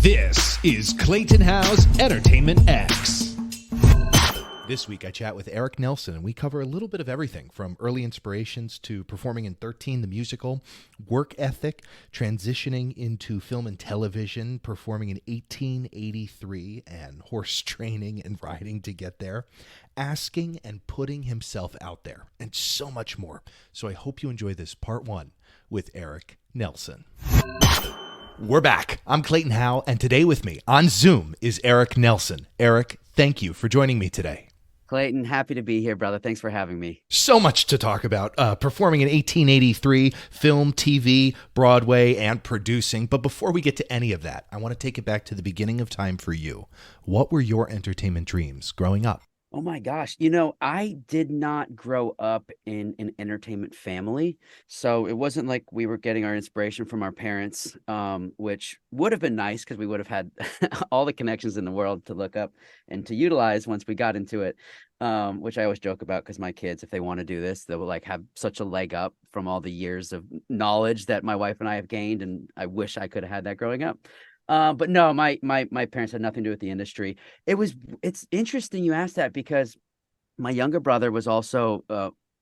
This is Clayton Howe's Entertainment X. This week I chat with Eric Nelsen, and we cover a little bit of everything from early inspirations to performing in 13 the musical, work ethic, transitioning into film and television, performing in 1883, and horse training and riding to get there, asking and putting himself out there, and so much more. So I hope you enjoy this part one with Eric Nelsen. We're back. I'm Clayton Howe, and today with me on Zoom is Eric Nelsen. Eric, thank you for joining me today. Clayton, happy to be here, brother. Thanks for having me. So much to talk about. Performing in 1883, film, TV, Broadway, and producing. But before we get to any of that, I want to take it back to the beginning of time for you. What were your entertainment dreams growing up? Oh my gosh. I did not grow up in an entertainment family. So it wasn't like we were getting our inspiration from our parents, which would have been nice because we would have had all the connections in the world to look up and to utilize once we got into it, which I always joke about because my kids, if they want to do this, they will have such a leg up from all the years of knowledge that my wife and I have gained. And I wish I could have had that growing up. But no, my parents had nothing to do with the industry. It's interesting you asked that because my younger brother was also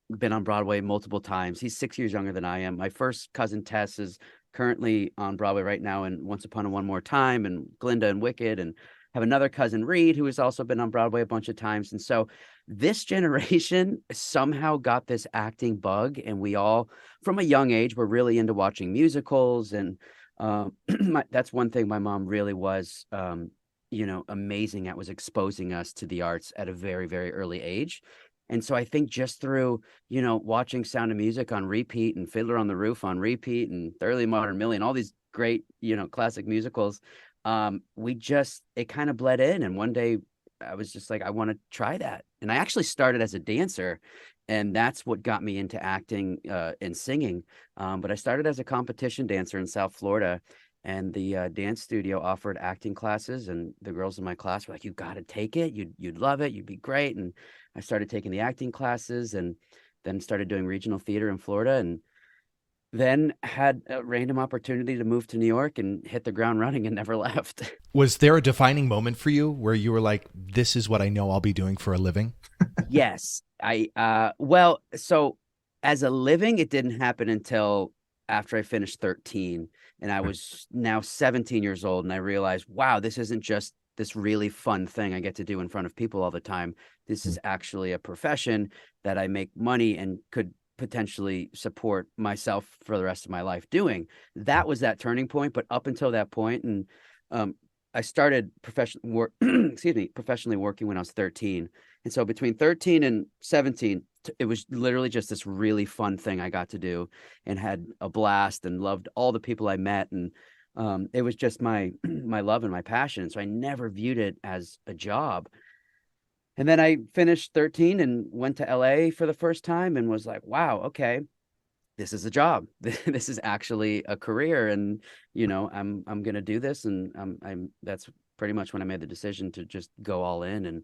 been on Broadway multiple times. He's 6 years younger than I am. My first cousin Tess is currently on Broadway right now and Once Upon a One More Time and Glinda and Wicked, and have another cousin Reed who has also been on Broadway a bunch of times. And so this generation somehow got this acting bug, and we all from a young age were really into watching musicals. And that's one thing my mom really was, amazing at, was exposing us to the arts at a very, very early age. And so I think just through, watching Sound of Music on repeat and Fiddler on the Roof on repeat and Thoroughly Modern Millie and all these great, classic musicals, it kind of bled in. And one day I was just like, I want to try that. And I actually started as a dancer, and that's what got me into acting and singing. But I started as a competition dancer in South Florida, and the dance studio offered acting classes, and the girls in my class were like, you got to take it. You'd love it. You'd be great. And I started taking the acting classes and then started doing regional theater in Florida, and then had a random opportunity to move to New York and hit the ground running and never left. Was there a defining moment for you where you were like, this is what I know I'll be doing for a living? Yes. So as a living, it didn't happen until after I finished 13, and I was now 17 years old, and I realized, wow, this isn't just this really fun thing I get to do in front of people all the time. This is actually a profession that I make money and could potentially support myself for the rest of my life doing. That was that turning point. But up until that point, and I started professionally working when I was 13. And so between 13 and 17, it was literally just this really fun thing I got to do and had a blast and loved all the people I met. And it was just my love and my passion. So I never viewed it as a job. And then I finished 13 and went to LA for the first time and was like, wow, okay, this is a job. This is actually a career. And, I'm going to do this. And that's pretty much when I made the decision to just go all in. And,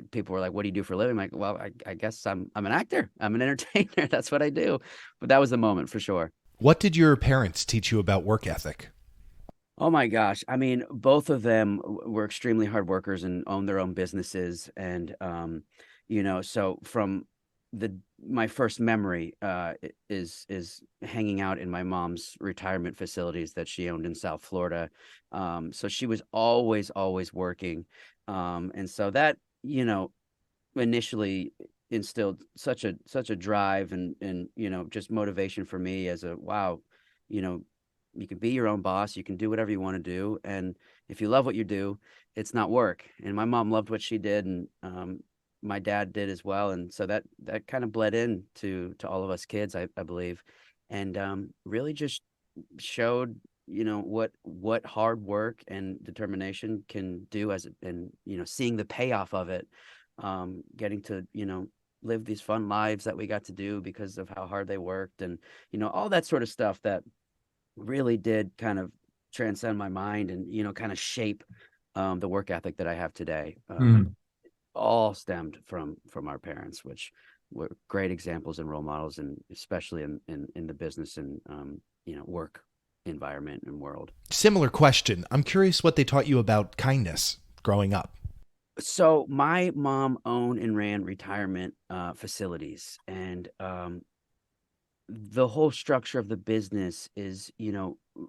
people were like, what do you do for a living? I'm like, well, I guess I'm an actor. I'm an entertainer. That's what I do. But that was the moment for sure. What did your parents teach you about work ethic? Oh my gosh. I mean, both of them were extremely hard workers and owned their own businesses. And, so from my first memory is hanging out in my mom's retirement facilities that she owned in South Florida. So she was always working. And so that, initially instilled such a drive and, just motivation for me as wow, you can be your own boss. You can do whatever you want to do. And if you love what you do, it's not work. And my mom loved what she did. And my dad did as well. And so that kind of bled in to all of us kids, I believe. And really just showed, what hard work and determination can do and seeing the payoff of it, getting to, live these fun lives that we got to do because of how hard they worked and, all that sort of stuff that really did kind of transcend my mind and, kind of shape the work ethic that I have today. All stemmed from our parents, which were great examples and role models, and especially in the business and, work. environment and world. Similar question. I'm curious what they taught you about kindness growing up. So my mom owned and ran retirement facilities, and the whole structure of the business is,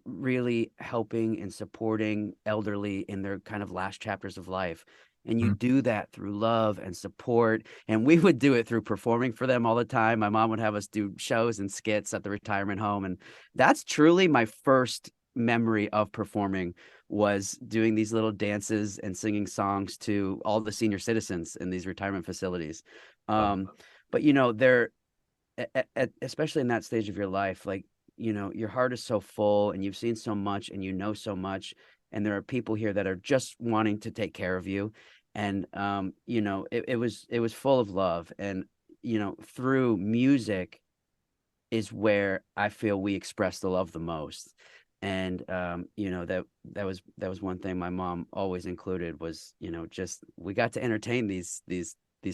really helping and supporting elderly in their kind of last chapters of life. And you Mm. do that through love and support. And we would do it through performing for them all the time. My mom would have us do shows and skits at the retirement home. And that's truly my first memory of performing, was doing these little dances and singing songs to all the senior citizens in these retirement facilities. Wow. But they're especially in that stage of your life, like, your heart is so full and you've seen so much and so much, and there are people here that are just wanting to take care of you. And it was full of love. And through music is where I feel we express the love the most. And that was one thing my mom always included, was, just, we got to entertain these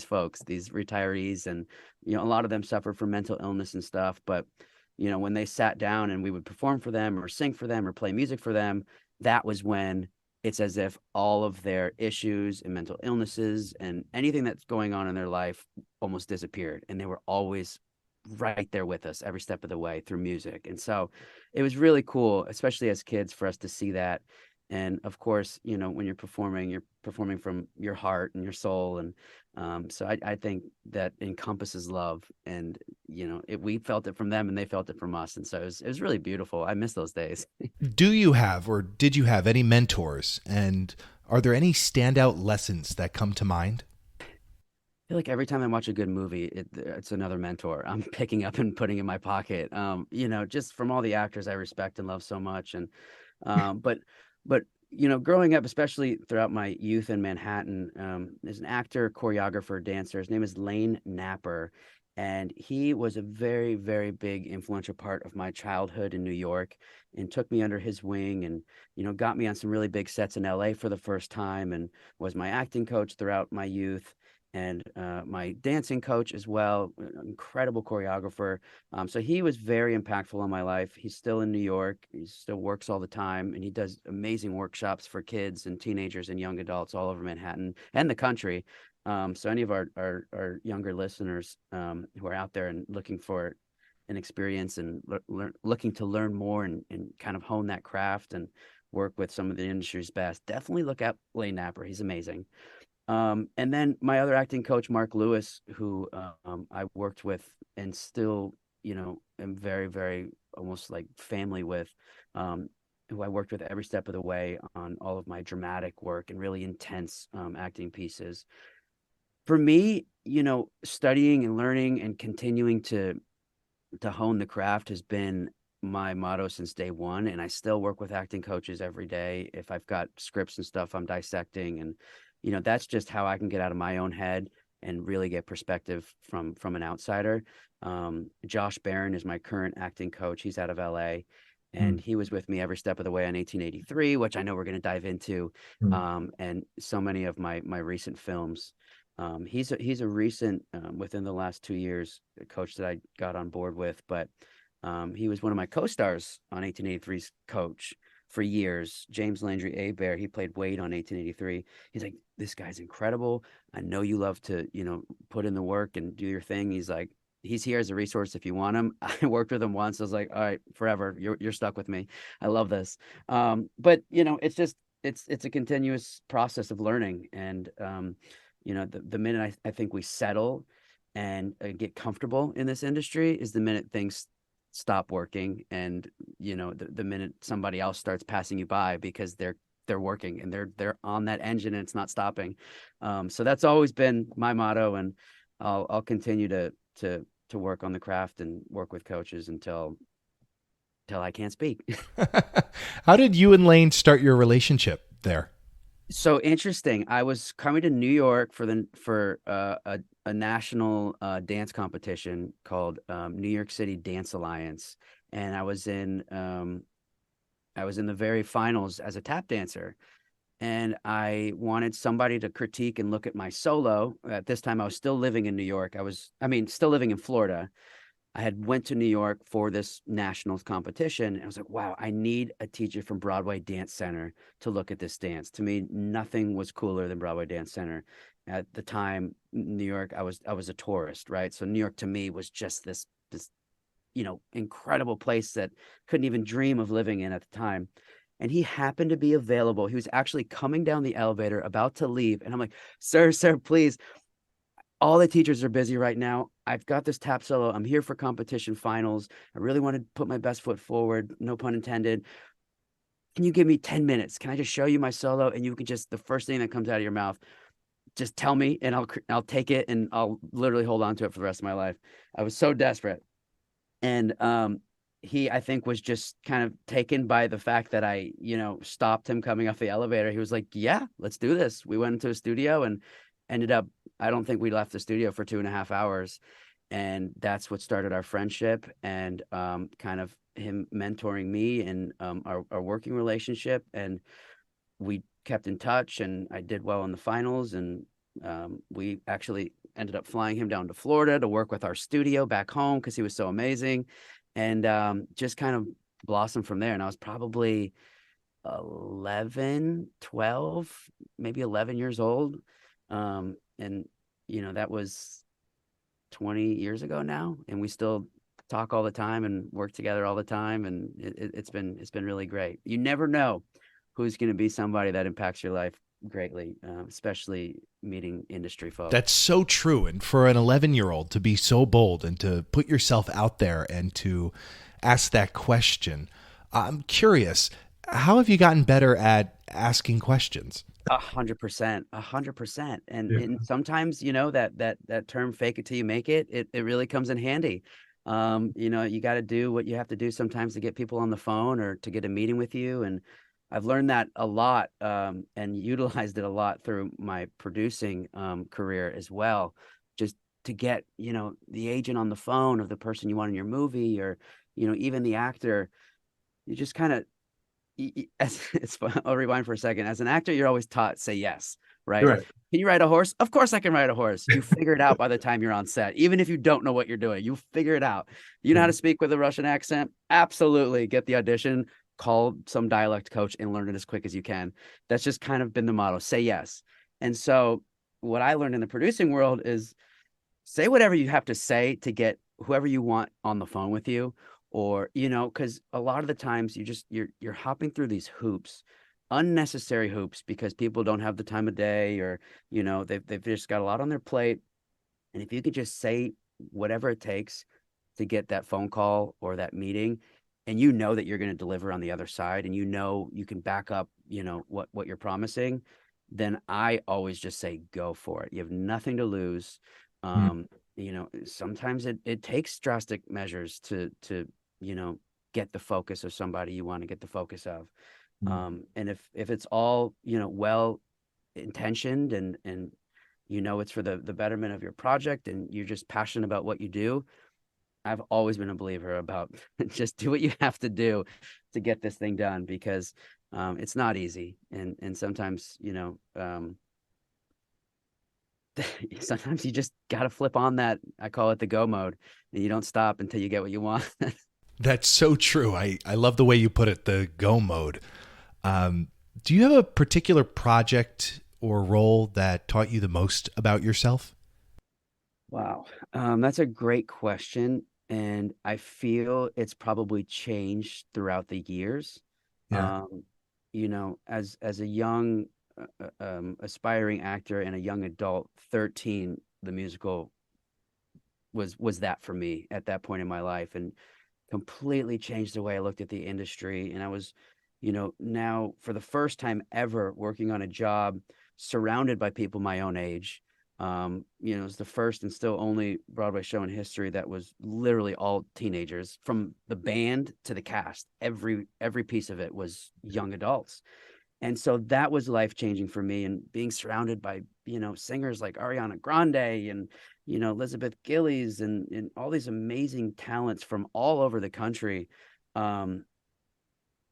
folks, these retirees. And a lot of them suffer from mental illness and stuff, but when they sat down and we would perform for them or sing for them or play music for them, that was when it's as if all of their issues and mental illnesses and anything that's going on in their life almost disappeared, and they were always right there with us every step of the way through music. And so it was really cool, especially as kids, for us to see that. And of course, when you're performing from your heart and your soul. And so I think that encompasses love. And we felt it from them and they felt it from us. And so it was really beautiful. I miss those days. Do you have, or did you have, any mentors? And are there any standout lessons that come to mind? Feel like every time I watch a good movie, it's another mentor I'm picking up and putting in my pocket. Just from all the actors I respect and love so much. And but growing up, especially throughout my youth in Manhattan, there's an actor, choreographer, dancer. His name is Lane Napper, and he was a very, very big influential part of my childhood in New York, and took me under his wing, and got me on some really big sets in LA for the first time, and was my acting coach throughout my youth, and my dancing coach as well. Incredible choreographer. So he was very impactful on my life. He's still in New York. He still works all the time, and he does amazing workshops for kids and teenagers and young adults all over Manhattan and the country. So any of our younger listeners who are out there and looking for an experience and looking to learn more and kind of hone that craft and work with some of the industry's best, definitely look at Lane Napper. He's amazing. And then my other acting coach, Mark Lewis, who I worked with and still, am very, very almost like family with, who I worked with every step of the way on all of my dramatic work and really intense acting pieces. For me, studying and learning and continuing to hone the craft has been my motto since day one. And I still work with acting coaches every day. If I've got scripts and stuff I'm dissecting, and that's just how I can get out of my own head and really get perspective from an outsider. Josh Barron is my current acting coach. He's out of LA, and Mm. he was with me every step of the way on 1883, which I know we're going to dive into, Mm. and so many of my recent films. He's a recent, within the last 2 years, a coach that I got on board with, but he was one of my co-stars on 1883's Coach for years. James Landry Abear, he played Wade on 1883. He's like, this guy's incredible. I know you love to, put in the work and do your thing. He's like, he's here as a resource if you want him. I worked with him once. I was like, all right, forever. You're stuck with me. I love this. But it's just, it's a continuous process of learning. And, the minute I think we settle and get comfortable in this industry is the minute things stop working. And the minute somebody else starts passing you by, because they're working and they're on that engine and it's not stopping. So that's always been my motto, and I'll continue to work on the craft and work with coaches until I can't speak. How did you and Lane start your relationship there? So interesting. I was coming to New York for a national dance competition called New York City Dance Alliance, and I was in the very finals as a tap dancer, and I wanted somebody to critique and look at my solo. At this time, I was still living in New York. Still living in Florida. I had went to New York for this nationals competition. And I was like, wow, I need a teacher from Broadway Dance Center to look at this dance. To me, nothing was cooler than Broadway Dance Center. At the time, New York, I was a tourist, right? So New York to me was just this incredible place that couldn't even dream of living in at the time. And he happened to be available. He was actually coming down the elevator, about to leave. And I'm like, sir, please, all the teachers are busy right now. I've got this tap solo. I'm here for competition finals. I really want to put my best foot forward. No pun intended. Can you give me 10 minutes? Can I just show you my solo? And you can just, the first thing that comes out of your mouth, just tell me, and I'll take it, and I'll literally hold on to it for the rest of my life. I was so desperate. And he, I think, was just kind of taken by the fact that I, stopped him coming off the elevator. He was like, yeah, let's do this. We went into a studio and ended up, I don't think we left the studio for 2.5 hours. And that's what started our friendship, and kind of him mentoring me, and our working relationship. And we kept in touch, and I did well in the finals. And we actually ended up flying him down to Florida to work with our studio back home because he was so amazing. And just kind of blossomed from there. And I was probably 11, 12, maybe 11 years old. And that was 20 years ago now, and we still talk all the time and work together all the time. And it's been really great. You never know who's going to be somebody that impacts your life greatly, especially meeting industry folks. That's so true. And for an 11-year-old to be so bold and to put yourself out there and to ask that question, I'm curious, how have you gotten better at asking questions? 100%, 100%. And sometimes, that term "fake it till you make it," it really comes in handy. You got to do what you have to do sometimes to get people on the phone or to get a meeting with you. And I've learned that a lot, and utilized it a lot through my producing career as well. Just to get, the agent on the phone of the person you want in your movie, or, even the actor. You just kind of, it's fun. I'll rewind for a second. As an actor, you're always taught, say yes, right? Right. Can you ride a horse? Of course I can ride a horse. You figure it out by the time you're on set. Even if you don't know what you're doing, you figure it out. You know how to speak with a Russian accent? Absolutely. Get the audition, call some dialect coach, and learn it as quick as you can. That's just kind of been the motto. Say yes. And so what I learned in the producing world is say whatever you have to say to get whoever you want on the phone with you. Or, because a lot of the times you're hopping through these hoops, unnecessary hoops, because people don't have the time of day, or, they've just got a lot on their plate. And if you could just say whatever it takes to get that phone call or that meeting, and that you're going to deliver on the other side, and you can back up, what you're promising, then I always just say, go for it. You have nothing to lose. Sometimes it takes drastic measures to get the focus of somebody you want to get the focus of. And if it's all, well intentioned, and it's for the betterment of your project, and you're just passionate about what you do, I've always been a believer about just do what you have to do to get this thing done, because it's not easy. And sometimes, sometimes you just got to flip on that, I call it the go mode, and you don't stop until you get what you want. That's so true. I love the way you put it, the go mode. Do you have a particular project or role that taught you the most about yourself? Wow. That's a great question. And I feel it's probably changed throughout the years. Yeah. As a young aspiring actor and a young adult, 13, the musical was that for me at that point in my life, and completely changed the way I looked at the industry. And I was, now for the first time ever working on a job surrounded by people my own age. It was the first and still only Broadway show in history that was literally all teenagers, from the band to the cast. Every piece of it was young adults. And so that was life-changing for me, and being surrounded by, singers like Ariana Grande and, Elizabeth Gillies, and all these amazing talents from all over the country.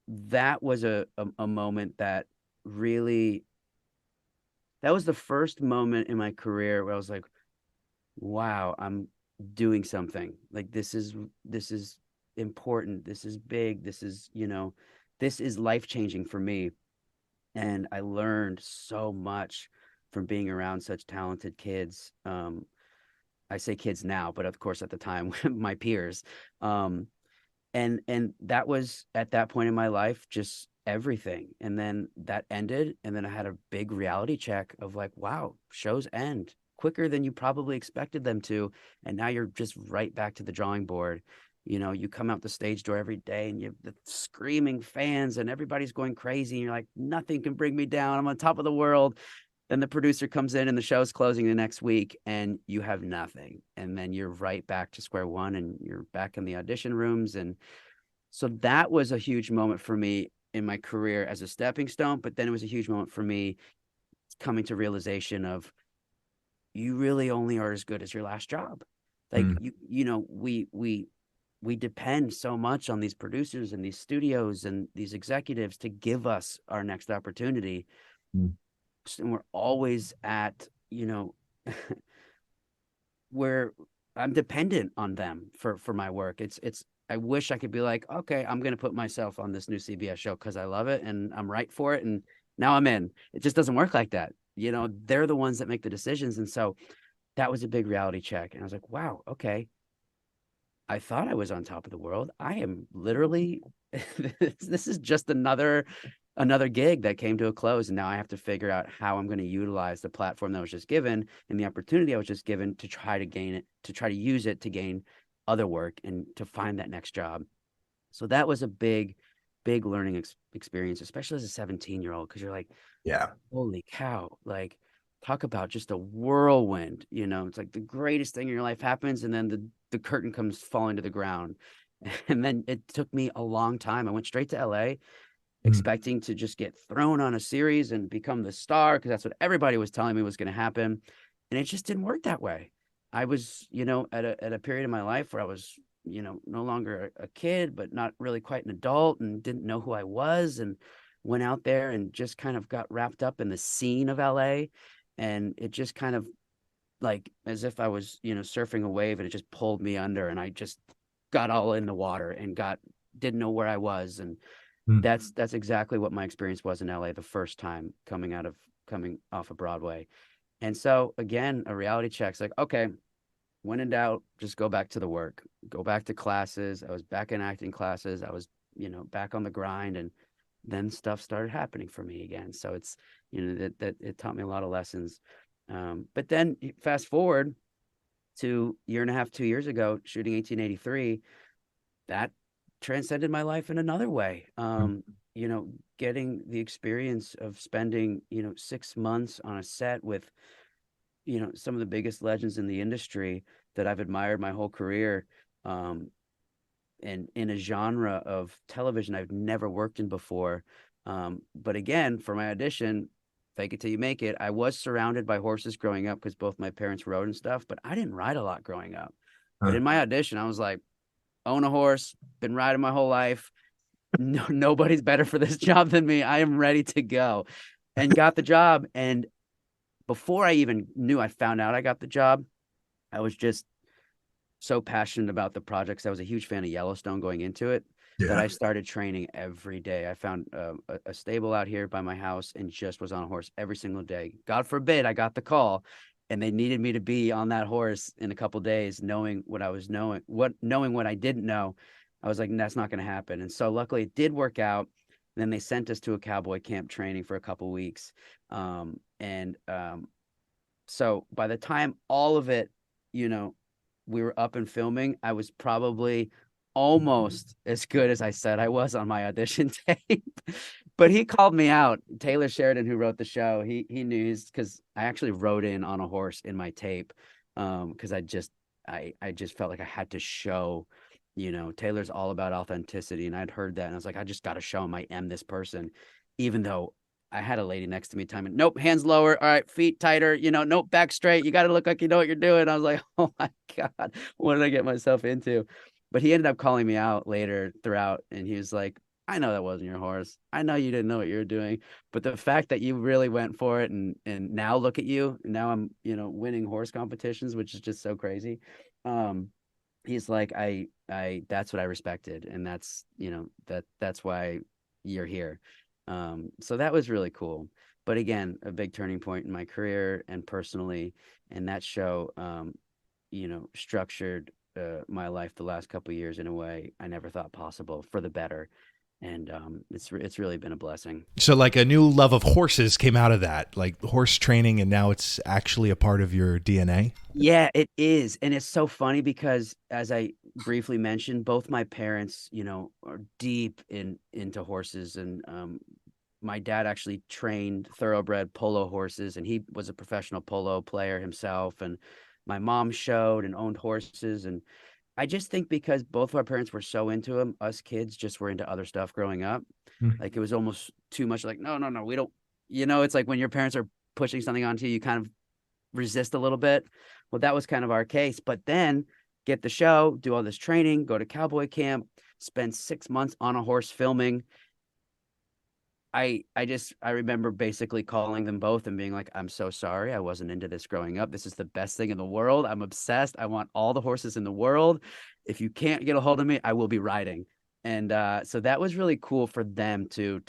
That was a moment that really, that was the first moment in my career where I was like, wow, I'm doing something. Like this is important. This is big. This is, this is life changing for me. And I learned so much from being around such talented kids. I say kids now, but of course at the time, my peers. Um, and that was at that point in my life just everything. And then that ended, and then I had a big reality check of like, wow, shows end quicker than you probably expected them to, and now you're just right back to the drawing board. You come out the stage door every day and you have the screaming fans and everybody's going crazy, and you're like, nothing can bring me down, I'm on top of the world. Then the producer comes in and the show's closing the next week and you have nothing. And then you're right back to square one and you're back in the audition rooms. And so that was a huge moment for me in my career as a stepping stone. But then it was a huge moment for me coming to realization of, you really only are as good as your last job. Like, Mm. we depend so much on these producers and these studios and these executives to give us our next opportunity. Mm. And we're always at, where I'm dependent on them for my work. It's I wish I could be like, okay, I'm gonna put myself on this new CBS show because I love it and I'm right for it, and now I'm in. It just doesn't work like that. They're the ones that make the decisions. And so that was a big reality check. And I was like, wow, okay. I thought I was on top of the world. I am literally this is just another gig that came to a close, and now I have to figure out how I'm going to utilize the platform that was just given and the opportunity I was just given to try to gain it, to try to use it to gain other work and to find that next job. So that was a big learning experience, especially as a 17-year-old, because you're like, Yeah. holy cow, like, talk about just a whirlwind. It's like the greatest thing in your life happens, and then the curtain comes falling to the ground. And then it took me a long time. I went straight to LA expecting to just get thrown on a series and become the star, because that's what everybody was telling me was going to happen. And it just didn't work that way. I was, at a period in my life where I was, no longer a kid, but not really quite an adult, and didn't know who I was, and went out there and just kind of got wrapped up in the scene of LA. And it just kind of, like, as if I was, surfing a wave, and it just pulled me under, and I just got all in the water and didn't know where I was. And Mm. that's exactly what my experience was in LA the first time coming off of Broadway. And so again, a reality check's like, okay, when in doubt, just go back to the work, go back to classes. I was back in acting classes. I was, back on the grind, and then stuff started happening for me again. So it's, that it taught me a lot of lessons. But then fast forward to year and a half, 2 years ago, shooting 1883, that transcended my life in another way. Getting the experience of spending, 6 months on a set with, some of the biggest legends in the industry that I've admired my whole career, and in a genre of television I've never worked in before. But again, for my audition, fake it till you make it, I was surrounded by horses growing up because both my parents rode and stuff, but I didn't ride a lot growing up. But in my audition, I was like, own a horse, been riding my whole life. No, nobody's better for this job than me. I am ready to go, and got the job. And before I even knew I found out I got the job, I was just so passionate about the projects. I was a huge fan of Yellowstone going into it, that I started training every day. I found a stable out here by my house and just was on a horse every single day. God forbid I got the call and they needed me to be on that horse in a couple of days, knowing what I didn't know. I was like, that's not going to happen. And so luckily it did work out. And then they sent us to a cowboy camp training for a couple of weeks. So by the time all of it, we were up and filming, I was probably almost as good as I said I was on my audition tape. But he called me out. Taylor Sheridan, who wrote the show, he knew, because I actually rode in on a horse in my tape, because I just felt like I had to show, Taylor's all about authenticity, and I'd heard that, and I was like, I just got to show him I am this person, even though I had a lady next to me timing, nope, hands lower, all right, feet tighter, nope, back straight, you got to look like you know what you're doing. I was like, oh my God, what did I get myself into? But he ended up calling me out later throughout, and he was like, I know that wasn't your horse. I know you didn't know what you were doing, but the fact that you really went for it, and now look at you. Now I'm, winning horse competitions, which is just so crazy. he's like, that's what I respected, and that's, that's why you're here. So that was really cool. But again, a big turning point in my career and personally, and that show, structured my life the last couple of years in a way I never thought possible, for the better. And it's really been a blessing. So like a new love of horses came out of that, like horse training, and now it's actually a part of your DNA. Yeah, it is. And it's so funny because, as I briefly mentioned, both my parents, are deep into horses. And my dad actually trained thoroughbred polo horses, and he was a professional polo player himself. And my mom showed and owned horses. And I just think because both of our parents were so into them, us kids just were into other stuff growing up. Mm. Like, it was almost too much. Like, no, no, no, we don't. It's like when your parents are pushing something onto you, you kind of resist a little bit. Well, that was kind of our case. But then get the show, do all this training, go to cowboy camp, spend 6 months on a horse filming. I remember basically calling them both and being like, I'm so sorry, I wasn't into this growing up. This is the best thing in the world. I'm obsessed. I want all the horses in the world. If you can't get a hold of me, I will be riding. And so that was really cool for them to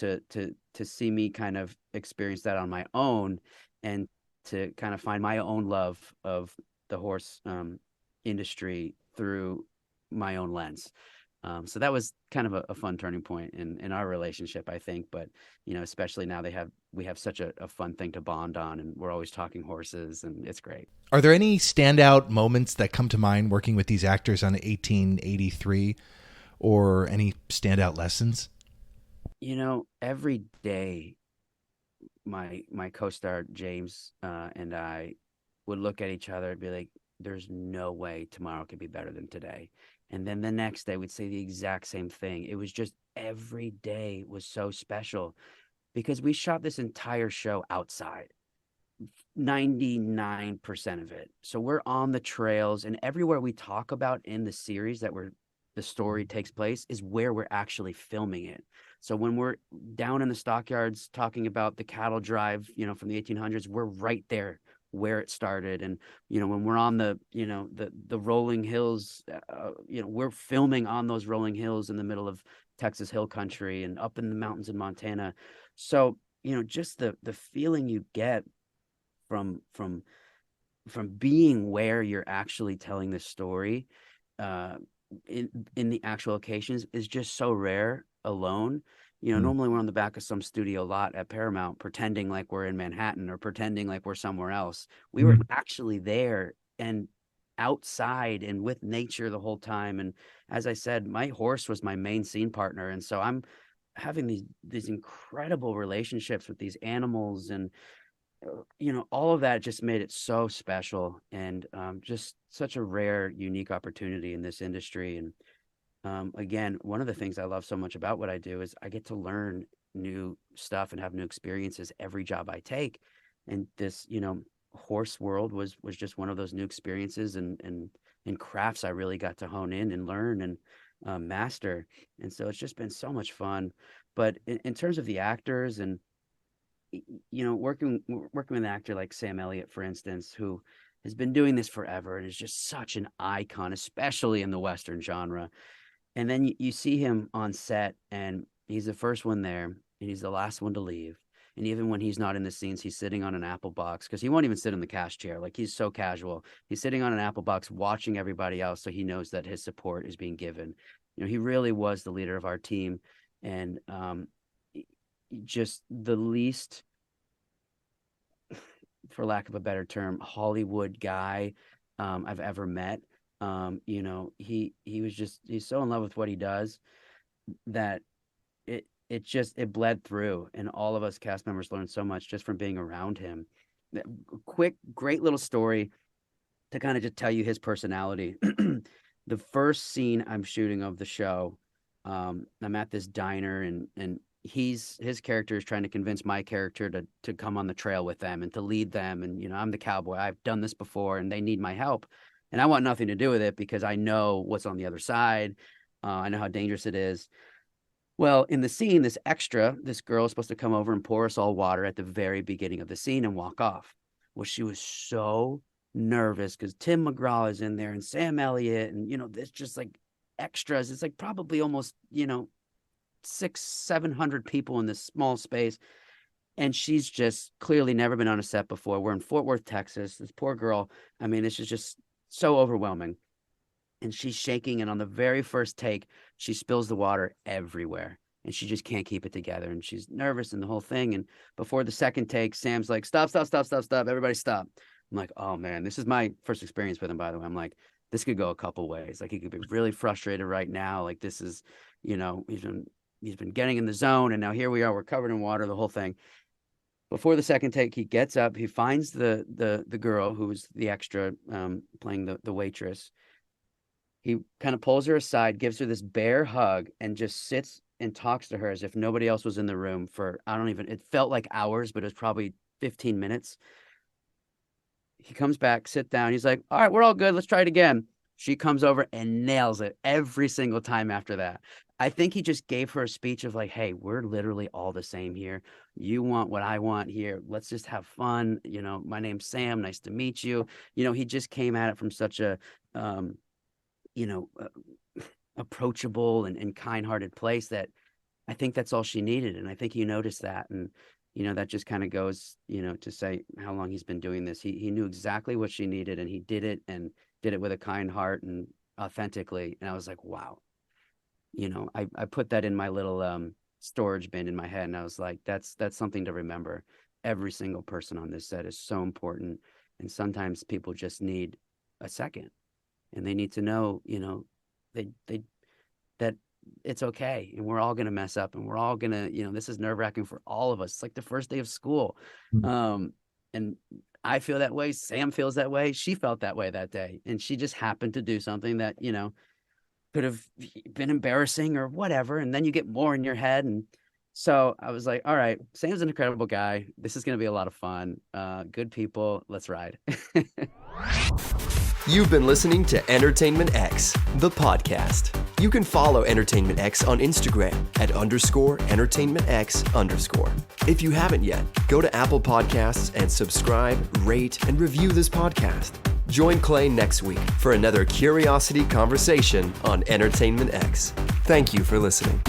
see me kind of experience that on my own, and to kind of find my own love of the horse industry through my own lens. So that was kind of a fun turning point in our relationship, I think. But, especially now we have such a fun thing to bond on, and we're always talking horses, and it's great. Are there any standout moments that come to mind working with these actors on 1883, or any standout lessons? Every day, my co-star James and I would look at each other and be like, there's no way tomorrow could be better than today. And then the next day we'd say the exact same thing. It was just, every day was so special because we shot this entire show outside, 99% of it. So we're on the trails, and everywhere we talk about in the series the story takes place is where we're actually filming it. So when we're down in the stockyards talking about the cattle drive, from the 1800s, we're right there where it started. And when we're on the rolling hills, we're filming on those rolling hills in the middle of Texas hill country and up in the mountains in Montana. So just the feeling you get from being where you're actually telling the story in the actual locations is just so rare alone. Normally we're on the back of some studio lot at Paramount pretending like we're in Manhattan or pretending like we're somewhere else. We were actually there and outside and with nature the whole time. And as I said, my horse was my main scene partner. And so I'm having these incredible relationships with these animals, and all of that just made it so special, and just such a rare, unique opportunity in this industry. And again, one of the things I love so much about what I do is I get to learn new stuff and have new experiences every job I take. And this, horse world was just one of those new experiences and crafts I really got to hone in and learn and master. And so it's just been so much fun. But in terms of the actors and working with an actor like Sam Elliott, for instance, who has been doing this forever and is just such an icon, especially in the Western genre. And then you see him on set, and he's the first one there, and he's the last one to leave. And even when he's not in the scenes, he's sitting on an apple box, because he won't even sit in the cast chair. Like, he's so casual. He's sitting on an apple box watching everybody else, so he knows that his support is being given. He really was the leader of our team, and just the least, for lack of a better term, Hollywood guy I've ever met. He was just, he's so in love with what he does that it bled through, and all of us cast members learned so much just from being around him. Quick, great little story to kind of just tell you his personality. The first scene I'm shooting of the show, I'm at this diner, and his character is trying to convince my character to come on the trail with them and to lead them. And I'm the cowboy. I've done this before, and they need my help. And I want nothing to do with it because I know what's on the other side. I know how dangerous it is. Well, in the scene, this girl is supposed to come over and pour us all water at the very beginning of the scene and walk off. Well, she was so nervous because Tim McGraw is in there and Sam Elliott, and there's just like extras. It's like probably almost 600-700 people in this small space, and she's just clearly never been on a set before. We're in Fort Worth, Texas. This poor girl, I mean, this is just so overwhelming, and she's shaking, and on the very first take she spills the water everywhere, and she just can't keep it together, and she's nervous and the whole thing. And before the second take, Sam's like, stop, everybody stop. I'm like, oh man, this is my first experience with him, by the way. I'm like, this could go a couple ways. Like, he could be really frustrated right now. Like, this is, he's been getting in the zone, and now here we are, we're covered in water, the whole thing. Before the second take, he gets up, he finds the girl who's the extra, playing the waitress. He kind of pulls her aside, gives her this bear hug, and just sits and talks to her as if nobody else was in the room for, it felt like hours, but it was probably 15 minutes. He comes back, sit down. He's like, all right, we're all good. Let's try it again. She comes over and nails it every single time after that. I think he just gave her a speech of like, hey, we're literally all the same here. You want what I want here. Let's just have fun. My name's Sam. Nice to meet you. He just came at it from such a, approachable and kind-hearted place that I think that's all she needed. And I think he noticed that. And that just kind of goes, to say how long he's been doing this. He knew exactly what she needed, and he did it with a kind heart and authentically. And I was like, wow, I put that in my little storage bin in my head, and I was like, that's something to remember. Every single person on this set is so important. And sometimes people just need a second, and they need to know, that it's okay, and we're all going to mess up, and we're all going to, this is nerve-wracking for all of us. It's like the first day of school. And I feel that way. Sam feels that way. She felt that way that day. And she just happened to do something that, could have been embarrassing or whatever. And then you get more in your head. And so I was like, all right, Sam's an incredible guy. This is going to be a lot of fun. Good people. Let's ride. You've been listening to Entertainment X, the podcast. You can follow Entertainment X on Instagram at _EntertainmentX_. If you haven't yet, go to Apple Podcasts and subscribe, rate, and review this podcast. Join Clay next week for another curiosity conversation on Entertainment X. Thank you for listening.